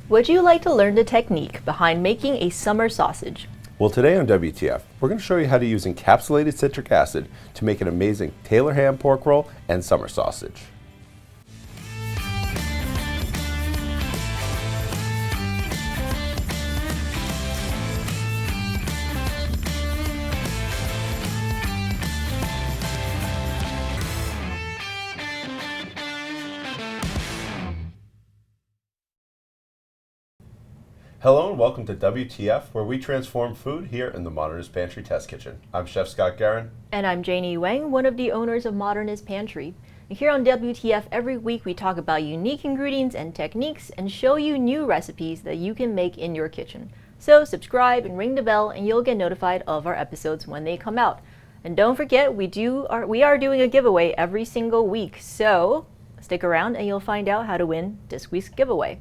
Would you like to learn the technique behind making a summer sausage? Well, today on WTF, we're going to show you how to use encapsulated citric acid to make an amazing Taylor ham pork roll and summer sausage. Hello and welcome to WTF, where we transform food here in the Modernist Pantry Test Kitchen. I'm Chef Scott Guerin. And I'm Janie Wang, one of the owners of Modernist Pantry. And here on WTF, every week we talk about unique ingredients and techniques and show you new recipes that you can make in your kitchen. So subscribe and ring the bell and you'll get notified of our episodes when they come out. And don't forget, we are doing a giveaway every single week. So stick around and you'll find out how to win this week's giveaway.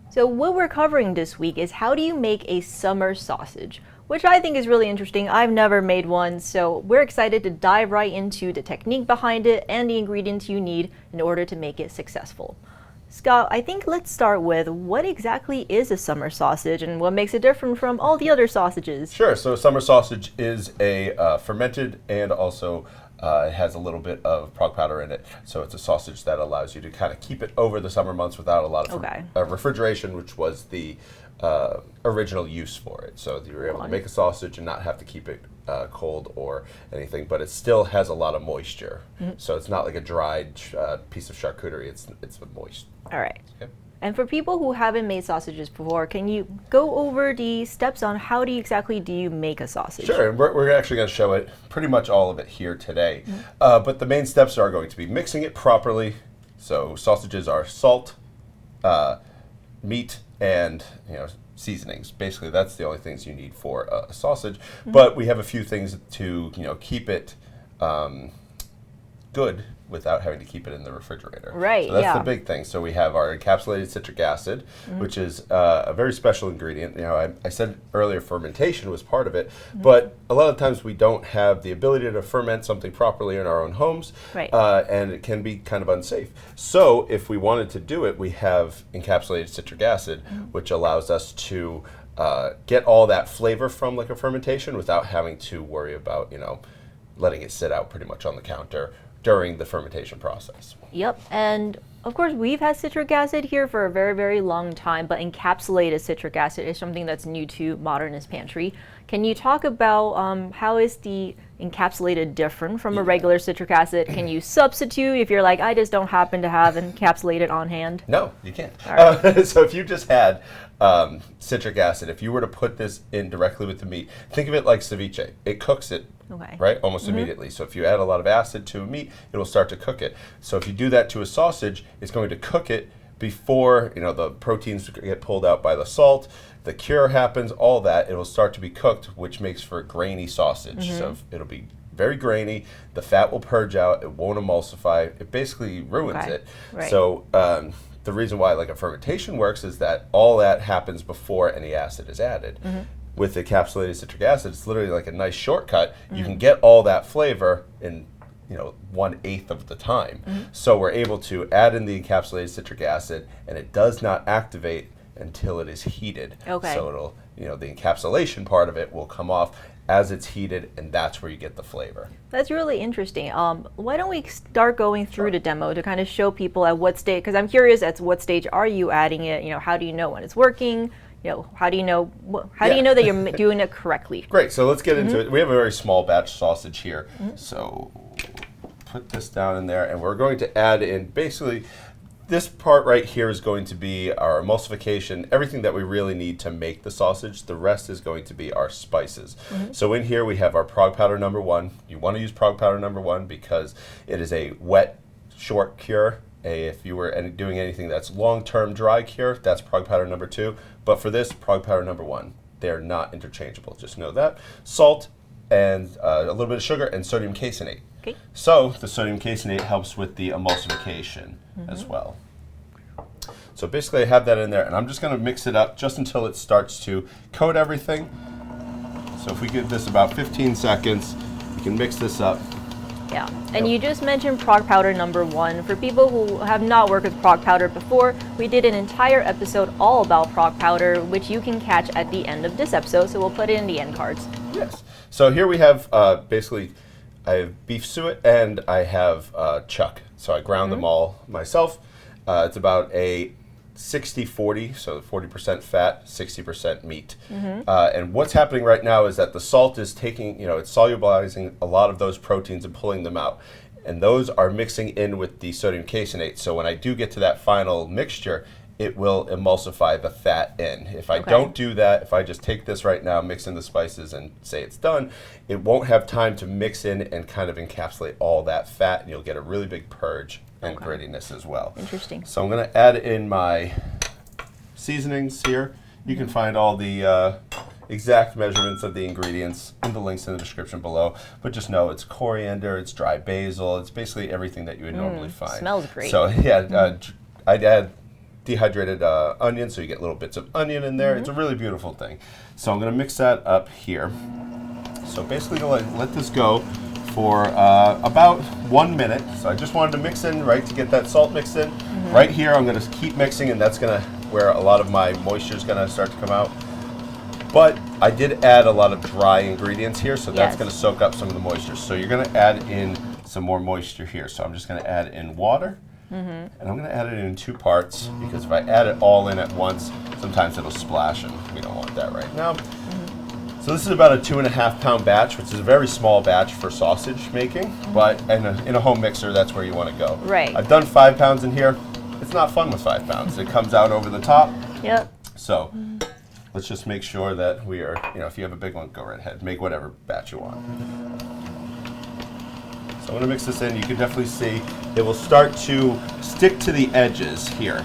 So what we're covering this week is how do you make a summer sausage, which I think is really interesting. I've never made one, so we're excited to dive right into the technique behind it and the ingredients you need in order to make it successful. Scott, I think let's start with what exactly is a summer sausage and what makes it different from all the other sausages? Sure, so summer sausage is a fermented and also it has a little bit of prog powder in it, so it's a sausage that allows you to kind of keep it over the summer months without a lot of refrigeration, which was the original use for it. So you were able to make a sausage and not have to keep it cold or anything, but it still has a lot of moisture. So it's not like a dried piece of charcuterie, it's moist. All right. Okay. And for people who haven't made sausages before, can you go over the steps on how exactly do you make a sausage? Sure, and we're actually going to show it, pretty much all of it here today. But the main steps are going to be mixing it properly. So sausages are salt, meat, and seasonings. Basically, that's the only things you need for a sausage. But we have a few things to keep it good without having to keep it in the refrigerator. Right, so that's the big thing. So we have our encapsulated citric acid, which is a very special ingredient. I said earlier fermentation was part of it, but a lot of times we don't have the ability to ferment something properly in our own homes, and it can be kind of unsafe. So if we wanted to do it, we have encapsulated citric acid, which allows us to get all that flavor from like a fermentation without having to worry about, letting it sit out pretty much on the counter during the fermentation process. Yep, and of course we've had citric acid here for a very, very long time, but encapsulated citric acid is something that's new to Modernist Pantry. Can you talk about how is the encapsulated different from a regular citric acid? Can you substitute if you're like, I just don't happen to have encapsulated on hand? No, you can't. All right. So if you just had citric acid, if you were to put this in directly with the meat, think of it like ceviche. It cooks it, right, almost immediately. So if you add a lot of acid to a meat, it will start to cook it. So if you do that to a sausage, it's going to cook it before the proteins get pulled out by the salt, the cure happens, all that, it will start to be cooked, which makes for a grainy sausage. So it'll be very grainy, the fat will purge out, it won't emulsify, it basically ruins it. Right. So the reason why like a fermentation works is that all that happens before any acid is added. With encapsulated citric acid, it's literally like a nice shortcut. You can get all that flavor in 1/8 of the time. So we're able to add in the encapsulated citric acid, and it does not activate until it is heated. So it'll, the encapsulation part of it will come off as it's heated, and that's where you get the flavor. That's really interesting. Why don't we start going through the demo to kind of show people at what stage, because I'm curious at what stage are you adding it? How do you know when it's working? How do you know that you're doing it correctly? Great, so let's get into it. We have a very small batch sausage here. So put this down in there, and we're going to add in basically this part right here is going to be our emulsification, everything that we really need to make the sausage. The rest is going to be our spices. So in here we have our prog powder number 1. You want to use prog powder number 1 because it is a wet, short cure. If you were doing anything that's long-term dry cure, that's prog powder number 2. But for this, prog powder number 1. They're not interchangeable, just know that. Salt and a little bit of sugar and sodium caseinate. So the sodium caseinate helps with the emulsification as well. So basically I have that in there, and I'm just going to mix it up just until it starts to coat everything. So if we give this about 15 seconds, we can mix this up. Yeah, and you just mentioned prog powder #1. For people who have not worked with prog powder before, we did an entire episode all about prog powder, which you can catch at the end of this episode, so we'll put it in the end cards. Yes. So here we have basically, I have beef suet and I have chuck. So I ground them all myself. It's about a 60-40, so 40% fat, 60% meat. And what's happening right now is that the salt is taking, it's solubilizing a lot of those proteins and pulling them out. And those are mixing in with the sodium caseinate. So when I do get to that final mixture, it will emulsify the fat in. If I don't do that, if I just take this right now, mix in the spices and say it's done, it won't have time to mix in and kind of encapsulate all that fat, and you'll get a really big purge and grittiness as well. Interesting. So I'm going to add in my seasonings here. You can find all the exact measurements of the ingredients in the links in the description below, but just know it's coriander, it's dry basil, it's basically everything that you would normally find. Smells great. So yeah, I'd add dehydrated onion, so you get little bits of onion in there. It's a really beautiful thing. So I'm going to mix that up here. So basically let this go for about 1 minute. So I just wanted to mix in, right, to get that salt mixed in. Right here I'm going to keep mixing, and that's going to where a lot of my moisture is going to start to come out. But I did add a lot of dry ingredients here, so that's going to soak up some of the moisture. So you're going to add in some more moisture here. So I'm just going to add in water. And I'm going to add it in 2 parts, because if I add it all in at once, sometimes it'll splash, and we don't want that right now. So this is about a 2.5 pound batch, which is a very small batch for sausage making, but in a home mixer, that's where you want to go. Right. I've done 5 pounds in here. It's not fun with 5 pounds. It comes out over the top. Yep. So let's just make sure that we are, if you have a big one, go right ahead. Make whatever batch you want. So I'm going to mix this in. You can definitely see it will start to stick to the edges here.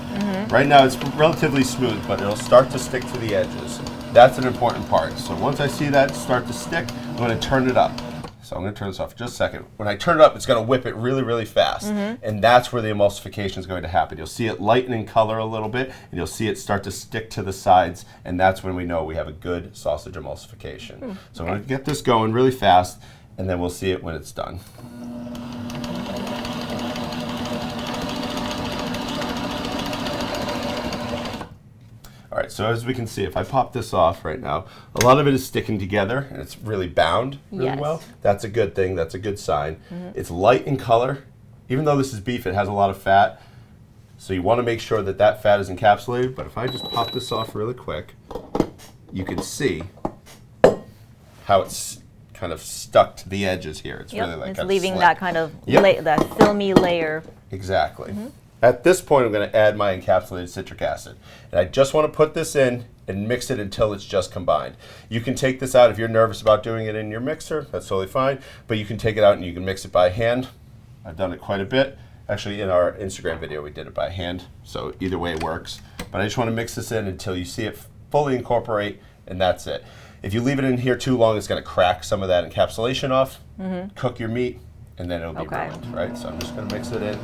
Right now it's relatively smooth, but it'll start to stick to the edges. That's an important part. So once I see that start to stick, I'm going to turn it up. So I'm going to turn this off for just a second. When I turn it up, it's going to whip it really, really fast. And that's where the emulsification is going to happen. You'll see it lighten in color a little bit, and you'll see it start to stick to the sides, and that's when we know we have a good sausage emulsification. So I'm going to get this going really fast, and then we'll see it when it's done. All right, so as we can see, if I pop this off right now, a lot of it is sticking together, and it's really bound really well. That's a good thing. That's a good sign. It's light in color. Even though this is beef, it has a lot of fat. So you want to make sure that that fat is encapsulated. But if I just pop this off really quick, you can see how it's kind of stuck to the edges here. It's really like it's leaving that kind of that filmy layer. Exactly. At this point, I'm going to add my encapsulated citric acid. And I just want to put this in and mix it until it's just combined. You can take this out if you're nervous about doing it in your mixer. That's totally fine. But you can take it out and you can mix it by hand. I've done it quite a bit. Actually, in our Instagram video, we did it by hand. So either way works. But I just want to mix this in until you see it fully incorporate, and that's it. If you leave it in here too long, it's going to crack some of that encapsulation off. Cook your meat, and then it'll be ruined, right? So I'm just going to mix it in.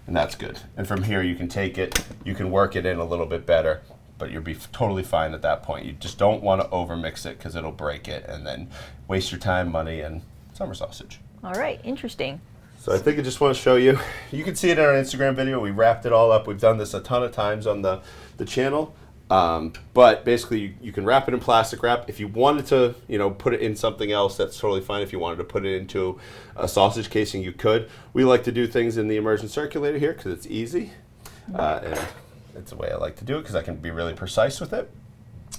And that's good. And from here you can take it, you can work it in a little bit better, but you'll be totally fine at that point. You just don't want to overmix it because it'll break it and then waste your time, money, and summer sausage. All right, interesting. So I think I just want to show you. You can see it in our Instagram video. We wrapped it all up. We've done this a ton of times on the channel. But basically, you can wrap it in plastic wrap. If you wanted to, put it in something else, that's totally fine. If you wanted to put it into a sausage casing, you could. We like to do things in the immersion circulator here because it's easy. And it's the way I like to do it because I can be really precise with it.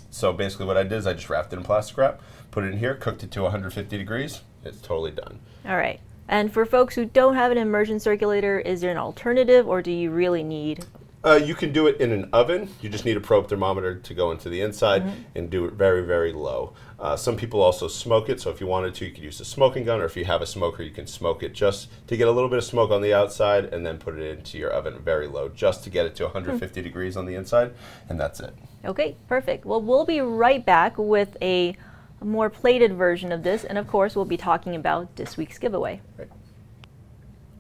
So basically what I did is I just wrapped it in plastic wrap, put it in here, cooked it to 150 degrees. It's totally done. All right. And for folks who don't have an immersion circulator, is there an alternative, or do you really need? You can do it in an oven. You just need a probe thermometer to go into the inside and do it very, very low. Some people also smoke it, so if you wanted to, you could use a smoking gun, or if you have a smoker, you can smoke it just to get a little bit of smoke on the outside and then put it into your oven very low, just to get it to 150 degrees on the inside, and that's it. Okay, perfect. Well, we'll be right back with a more plated version of this, and of course, we'll be talking about this week's giveaway. Right.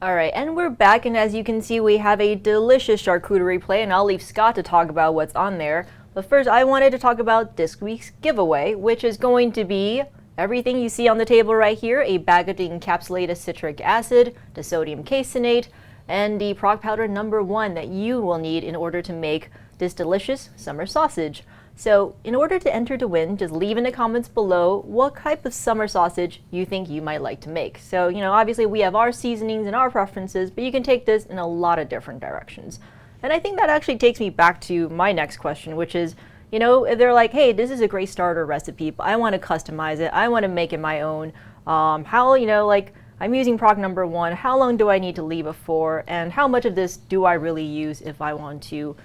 All right, and we're back, and as you can see, we have a delicious charcuterie plate, and I'll leave Scott to talk about what's on there. But first, I wanted to talk about this week's giveaway, which is going to be everything you see on the table right here, a bag of the encapsulated citric acid, the sodium caseinate, and the prog powder #1 that you will need in order to make this delicious summer sausage. So in order to enter to win, just leave in the comments below what type of summer sausage you think you might like to make. So, obviously we have our seasonings and our preferences, but you can take this in a lot of different directions. And I think that actually takes me back to my next question, which is, if they're like, hey, this is a great starter recipe, but I want to customize it, I want to make it my own. I'm using prog #1, how long do I need to leave it for? And how much of this do I really use if I want to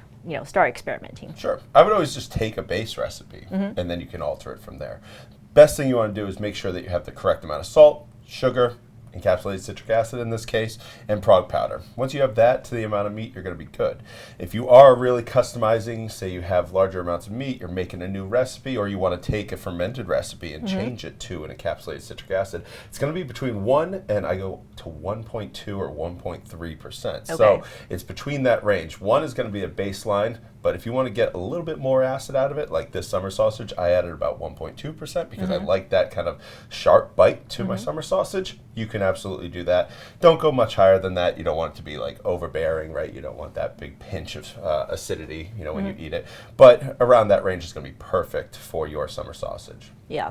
start experimenting? Sure. I would always just take a base recipe and then you can alter it from there. Best thing you want to do is make sure that you have the correct amount of salt, sugar, encapsulated citric acid in this case, and prog powder. Once you have that to the amount of meat, you're going to be good. If you are really customizing, say you have larger amounts of meat, you're making a new recipe, or you want to take a fermented recipe and change it to an encapsulated citric acid, it's going to be between 1 and I go to 1.2 or 1.3%. Okay. So it's between that range. 1 is going to be a baseline, but if you want to get a little bit more acid out of it, like this summer sausage, I added about 1.2% because I like that kind of sharp bite to my summer sausage. You can absolutely do that. Don't go much higher than that. You don't want it to be like overbearing, right? You don't want that big pinch of acidity, when you eat it. But around that range is going to be perfect for your summer sausage. Yeah,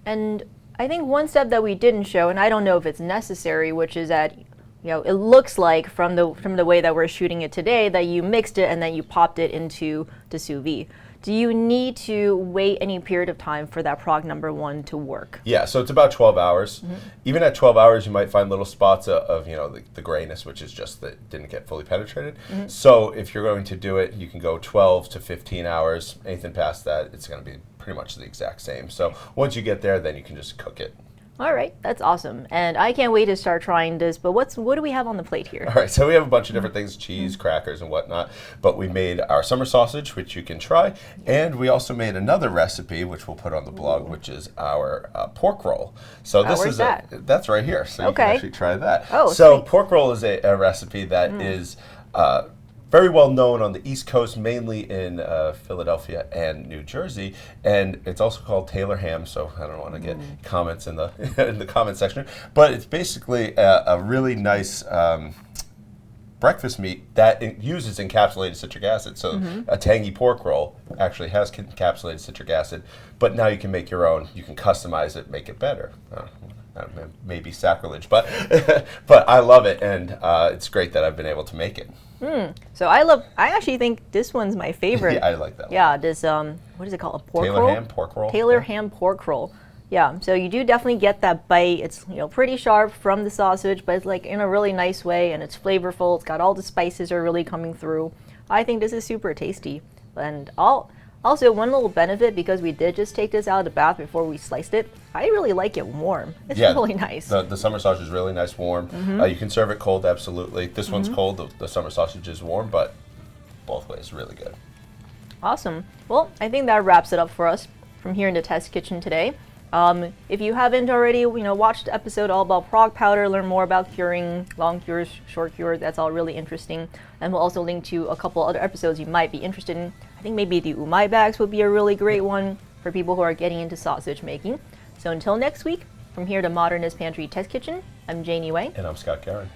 and I think one step that we didn't show, and I don't know if it's necessary, which is that it looks like from the way that we're shooting it today that you mixed it and then you popped it into the sous vide. Do you need to wait any period of time for that prog #1 to work? Yeah, so it's about 12 hours. Even at 12 hours, you might find little spots of the grayness, which is just that it didn't get fully penetrated. So if you're going to do it, you can go 12 to 15 hours. Anything past that, it's going to be pretty much the exact same. So once you get there, then you can just cook it. All right, that's awesome. And I can't wait to start trying this, but what do we have on the plate here? All right, so we have a bunch of different things, cheese, crackers, and whatnot, but we made our summer sausage, which you can try, and we also made another recipe, which we'll put on the blog, which is our pork roll. So this is that's right here, so you can actually try that. Oh, so sweet. Pork roll is a recipe that is very well known on the East Coast, mainly in Philadelphia and New Jersey, and it's also called Taylor ham. So I don't want to get comments in the in the comment section, but it's basically a really nice breakfast meat that uses encapsulated citric acid. So a tangy pork roll actually has encapsulated citric acid, but now you can make your own. You can customize it, make it better. Maybe sacrilege, but but I love it, and it's great that I've been able to make it. So I actually think this one's my favorite. Yeah, I like that one. Yeah, this what is it called? A pork roll? Taylor ham pork roll. Taylor ham pork roll. Yeah, so you do definitely get that bite. It's pretty sharp from the sausage, but it's like in a really nice way, and it's flavorful. It's got all the spices are really coming through. I think this is super tasty. And also one little benefit, because we did just take this out of the bath before we sliced it, I really like it warm. It's really nice. The summer sausage is really nice warm. You can serve it cold, absolutely. This one's cold. The summer sausage is warm, but both ways really good. Awesome. Well, I think that wraps it up for us from here in the test kitchen today. If you haven't already, watched the episode all about prog powder, learn more about curing, long cures, short cures, that's all really interesting. And we'll also link to a couple other episodes you might be interested in. I think maybe the umai bags would be a really great one for people who are getting into sausage making. So until next week, from here to Modernist Pantry Test Kitchen, I'm Janie Wang. And I'm Scott Karen.